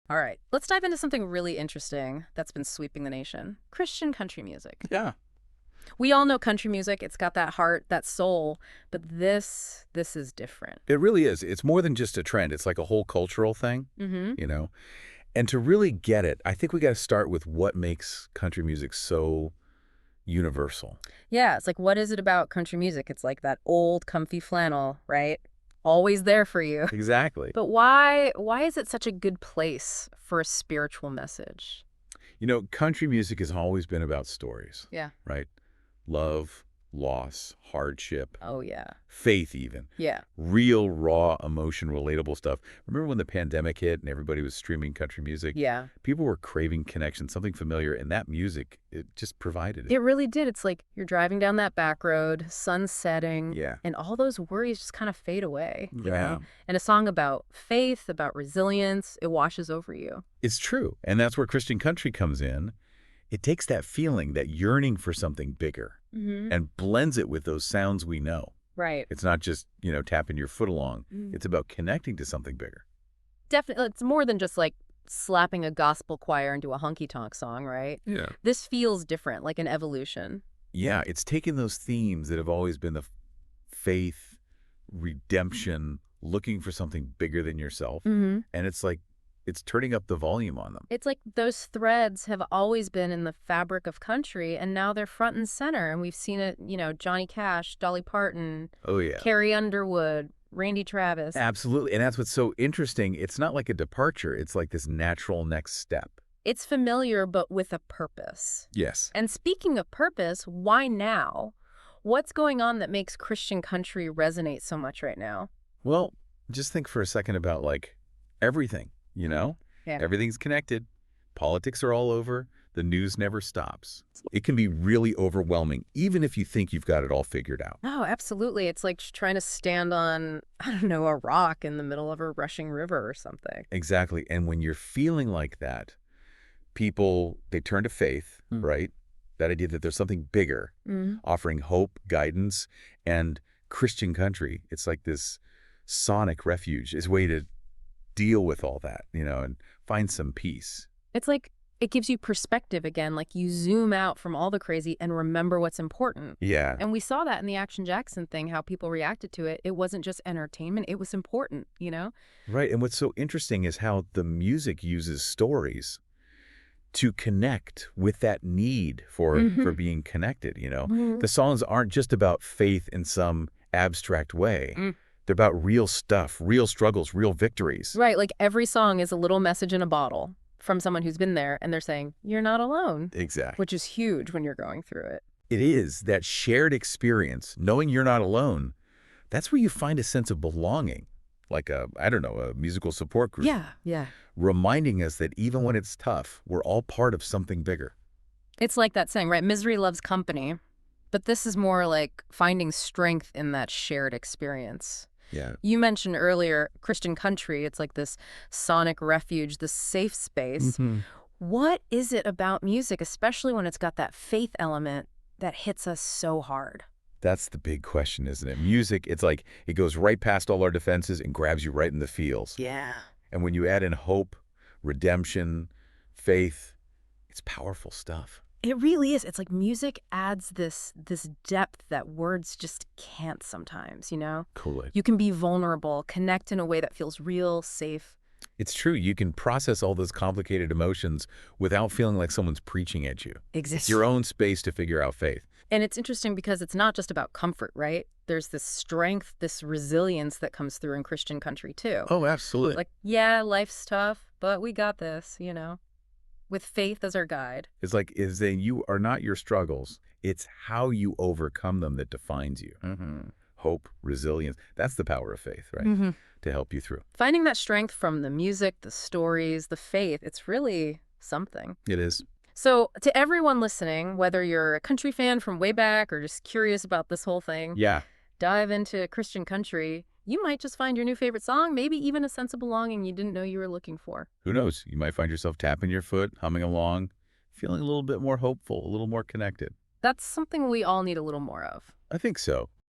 All right, let's dive into something really interesting that's been sweeping the nation. Christian country music. Yeah. We all know country music. It's got that heart, that soul, but this is different. It really is. It's more than just a trend. It's like a whole cultural thing, Mm-hmm. you know? And to really get it, I think we got to start with what makes country music so universal. Yeah, it's like, what is it about country music? It's like that old comfy flannel, right? Always there for you. Exactly. But why is it such a good place for a spiritual message? Country music has always been about stories, Yeah. right? Love, loss, hardship, Oh, yeah. faith even. Yeah. Real, raw, emotion, relatable stuff. Remember when the pandemic hit and everybody was streaming country music? Yeah. People were craving connection, something familiar, and that music, it just provided it. It really did. It's like you're driving down that back road, sun setting, Yeah. and all those worries just kind of fade away. You Yeah. know? And a song about faith, about resilience, it washes over you. It's true. And that's where Christian country comes in. It takes that feeling, that yearning for something bigger, Mm-hmm. and blends it with those sounds we know. Right. It's not just, tapping your foot along. Mm. It's about connecting to something bigger. Definitely. It's more than just like slapping a gospel choir into a honky-tonk song, right? Yeah. This feels different, like an evolution. Yeah, it's taking those themes that have always been the faith, redemption, looking for something bigger than yourself, Mm-hmm. and it's turning up the volume on them. It's like those threads have always been in the fabric of country, and now they're front and center. And we've seen it, Johnny Cash, Dolly Parton, Oh, yeah. Carrie Underwood, Randy Travis. Absolutely. And that's what's so interesting. It's not like a departure. It's like this natural next step. It's familiar, but with a purpose. Yes. And speaking of purpose, why now? What's going on that makes Christian country resonate so much right now? Well, just think for a second about everything, Yeah. Everything's connected. Politics are all over. The news never stops. It can be really overwhelming, even if you think you've got it all figured out. Oh, absolutely. It's like trying to stand on, I don't know, a rock in the middle of a rushing river or something. Exactly. And when you're feeling like that, people, they turn to faith, right? That idea that there's something bigger, Mm. offering hope, guidance, and Christian country. It's like this sonic refuge, is a way to deal with all that, and find some peace. It's like it gives you perspective again, like you zoom out from all the crazy and remember what's important. Yeah. And we saw that in the Action Jackson thing, how people reacted to it. It wasn't just entertainment, it was important. Right. And what's so interesting is how the music uses stories to connect with that need for being connected, Mhm. The songs aren't just about faith in some abstract way. Mm. They're about real stuff, real struggles, real victories. Right, like every song is a little message in a bottle from someone who's been there, and they're saying, you're not alone, Exactly. which is huge when you're going through it. It is that shared experience, knowing you're not alone. That's where you find a sense of belonging, like a musical support group. Yeah. Reminding us that even when it's tough, we're all part of something bigger. It's like that saying, right? Misery loves company. But this is more like finding strength in that shared experience. Yeah. You mentioned earlier Christian country. It's like this sonic refuge, this safe space. What is it about music, especially when it's got that faith element that hits us so hard? That's the big question, isn't it? Music, it's like it goes right past all our defenses and grabs you right in the feels. Yeah. And when you add in hope, redemption, faith, it's powerful stuff. It really is. It's like music adds this depth that words just can't sometimes. Cool. You can be vulnerable, connect in a way that feels real, safe. It's true. You can process all those complicated emotions without feeling like someone's preaching at you. It's your own space to figure out faith. And it's interesting because it's not just about comfort, right? There's this strength, this resilience that comes through in Christian country too. Oh, absolutely. Like, yeah, life's tough, but we got this, with faith as our guide. It's like, is that you are not your struggles. It's how you overcome them that defines you. Hope, resilience. That's the power of faith, right? To help you through. Finding that strength from the music, the stories, the faith, it's really something. It is. So to everyone listening, whether you're a country fan from way back or just curious about this whole thing, Yeah. dive into Christian country. You might just find your new favorite song, maybe even a sense of belonging you didn't know you were looking for. Who knows? You might find yourself tapping your foot, humming along, feeling a little bit more hopeful, a little more connected. That's something we all need a little more of. I think so.